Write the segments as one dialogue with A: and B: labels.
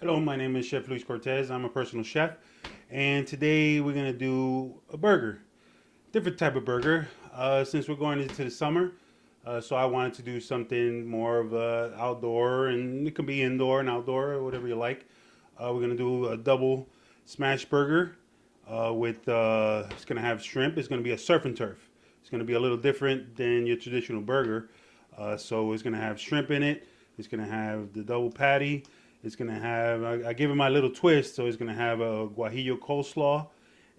A: Hello, my name is Chef Luis Cortez. I'm a personal chef, and today we're gonna do a burger, different type of burger. Since we're going into the summer, so I wanted to do something more of outdoor, and it can be indoor and outdoor, or whatever you like. We're gonna do a double smash burger with it's gonna have shrimp. It's gonna be a surf and turf. It's gonna be a little different than your traditional burger. So it's gonna have shrimp in it. It's gonna have the double patty. It's gonna have I give it my little twist, so it's gonna have a Guajillo coleslaw,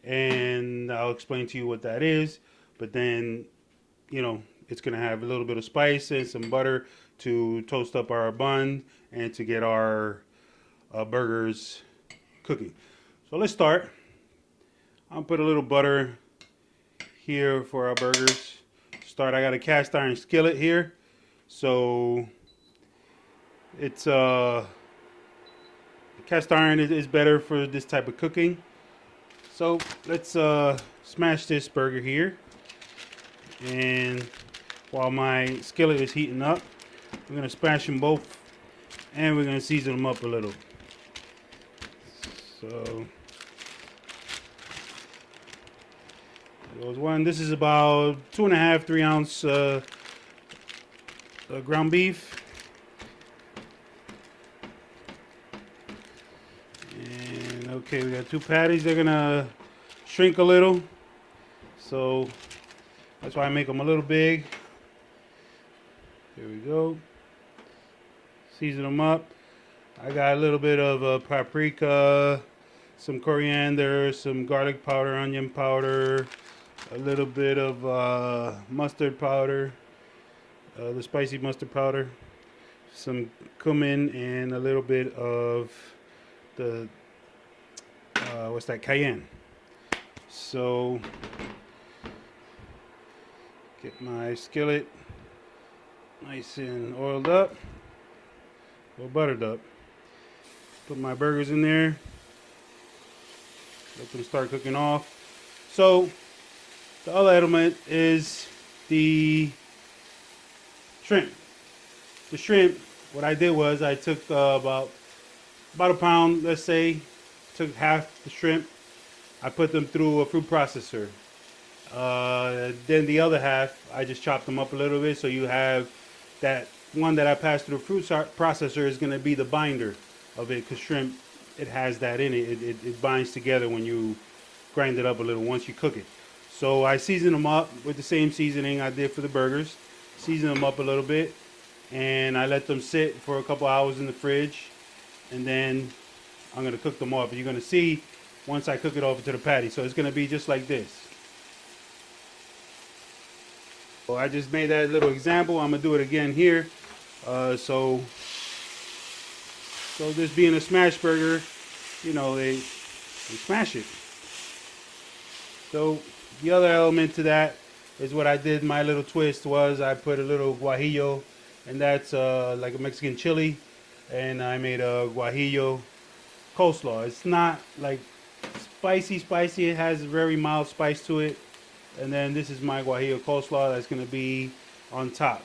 A: and I'll explain to you what that is. But then, it's gonna have a little bit of spice and some butter to toast up our bun and to get our burgers cooking. So let's start. I'll put a little butter here for our burgers. I got a cast iron skillet here, so it's cast iron is better for this type of cooking. So let's smash this burger here, and while my skillet is heating up, we're gonna smash them both, and we're gonna season them up a little. So goes one. This is about 2.5, 3 ounce ground beef. And okay, we got two patties. They're gonna shrink a little, so that's why I make them a little big. There we go. Season them up. I got a little bit of paprika, some coriander, some garlic powder, onion powder, a little bit of mustard powder, the spicy mustard powder, some cumin, and a little bit of the what's that, cayenne. So get my skillet nice and oiled up or buttered up. Put my burgers in there, let them start cooking off. So the other element is the shrimp. The shrimp, what I did was I took about a pound, let's say, took half the shrimp. I put them through a food processor. Then the other half, I just chopped them up a little bit, so you have that one that I passed through a food processor is going to be the binder of it, because shrimp, it has that in it. It binds together when you grind it up a little once you cook it. So I season them up with the same seasoning I did for the burgers. Season them up a little bit, and I let them sit for a couple hours in the fridge, and then I'm going to cook them off. You're going to see once I cook it over to the patty. So it's going to be just like this. So I just made that little example. I'm going to do it again here. So this being a smash burger, they smash it. So the other element to that is what I did. My little twist was I put a little guajillo, and that's like a Mexican chili, and I made a guajillo coleslaw. It's not like spicy. It has a very mild spice to it. And then this is my guajillo coleslaw that's going to be on top.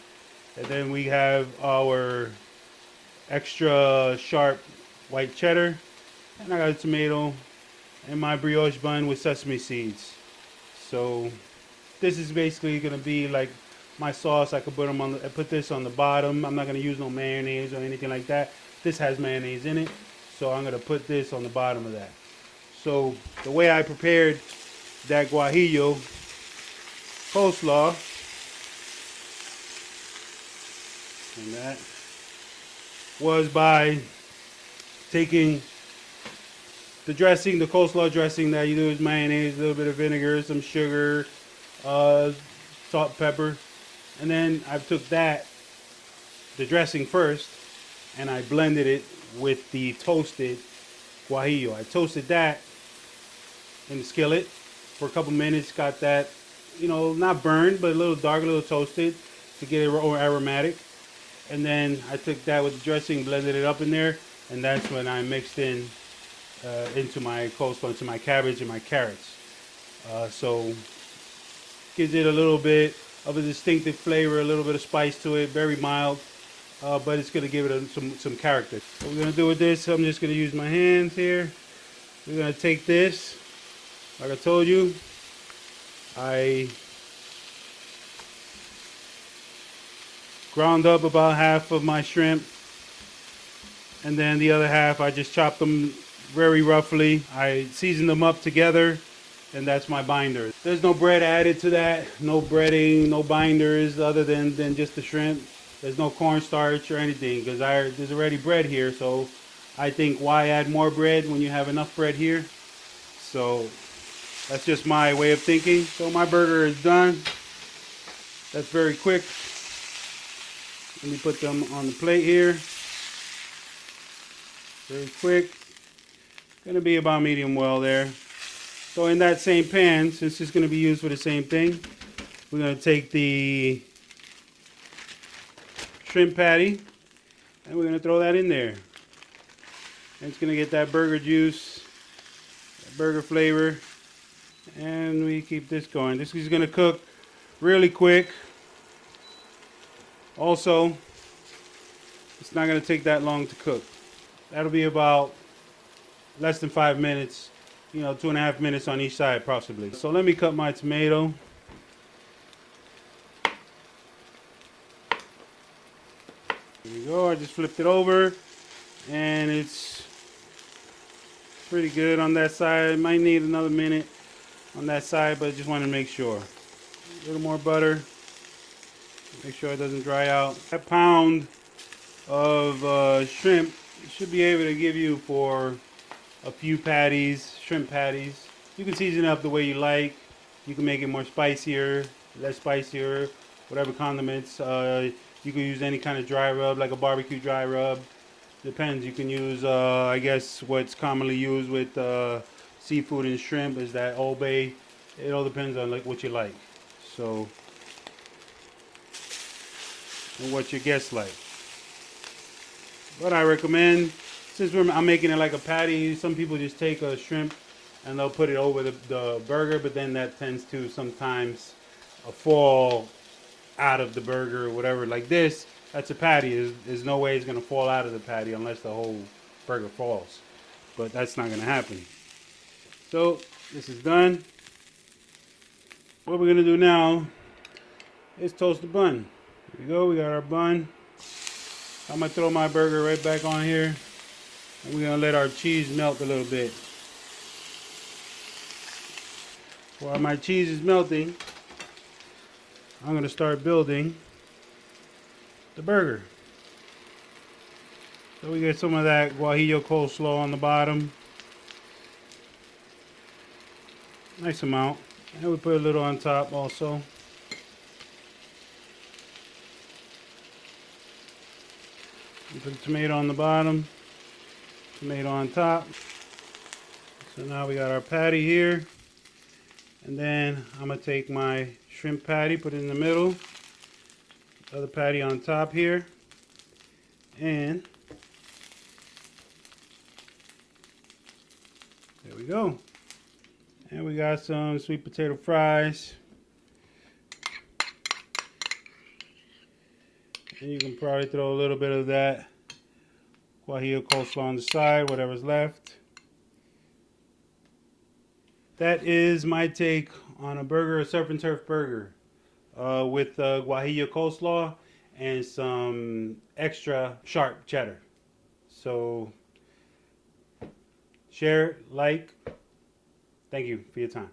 A: And then we have our extra sharp white cheddar, and I got a tomato, and my brioche bun with sesame seeds. So this is basically going to be like my sauce. I could put them I put this on the bottom. I'm not going to use no mayonnaise or anything like that. This has mayonnaise in it, so I'm going to put this on the bottom of that. So the way I prepared that guajillo coleslaw, and that was by taking the dressing, the coleslaw dressing that you do is mayonnaise, a little bit of vinegar, some sugar, salt, pepper, and then I took the dressing first, and I blended it with the toasted guajillo. I toasted that in the skillet for a couple minutes, got that, not burned, but a little dark, a little toasted to get it more aromatic. And then I took that with the dressing, blended it up in there, and that's when I mixed into my coleslaw, into my cabbage and my carrots. So gives it a little bit of a distinctive flavor, a little bit of spice to it, very mild. but it's going to give it some character. What we're going to do with this, I'm just going to use my hands here. We're going to take this, like I told you, I ground up about half of my shrimp, and then the other half I just chopped them very roughly. I seasoned them up together, and that's my binder. There's no bread added to that, no breading, no binders other than just the shrimp. There's no cornstarch or anything because there's already bread here, so I think why add more bread when you have enough bread here? So that's just my way of thinking. So my burger is done. That's very quick. Let me put them on the plate here. Very quick. Gonna be about medium well there. So in that same pan, since it's gonna be used for the same thing, we're gonna take the shrimp patty and we're gonna throw that in there. And it's gonna get that burger juice, that burger flavor, and we keep this going. This is gonna cook really quick. Also, it's not gonna take that long to cook. That'll be about less than 5 minutes, you know, 2.5 minutes on each side possibly. So let me cut my tomato. There you go, I just flipped it over and it's pretty good on that side. Might need another minute on that side, but I just want to make sure. A little more butter, make sure it doesn't dry out. That pound of shrimp should be able to give you for a few patties, shrimp patties. You can season it up the way you like. You can make it more spicier, less spicier, whatever condiments. You can use any kind of dry rub, like a barbecue dry rub. Depends. You can use, I guess, what's commonly used with seafood and shrimp is that Old Bay. It all depends on like what you like. So, and what your guests like. What I recommend, since I'm making it like a patty, some people just take a shrimp and they'll put it over the burger, but then that tends to sometimes fall out of the burger or whatever. Like this, that's a patty. There's no way it's going to fall out of the patty unless the whole burger falls. But that's not going to happen. So this is done. What we're going to do now is toast the bun. Here we go. We got our bun. I'm going to throw my burger right back on here. And we're going to let our cheese melt a little bit. While my cheese is melting, I'm going to start building the burger. So we get some of that Guajillo coleslaw on the bottom. Nice amount. And we put a little on top also. We put a tomato on the bottom. Tomato on top. So now we got our patty here. And then I'm going to take my shrimp patty, put it in the middle. Other patty on top here. And there we go. And we got some sweet potato fries. And you can probably throw a little bit of that Guajillo coleslaw on the side, whatever's left. That is my take on a burger, a surf and turf burger with Guajillo coleslaw and some extra sharp cheddar. So share, like. Thank you for your time.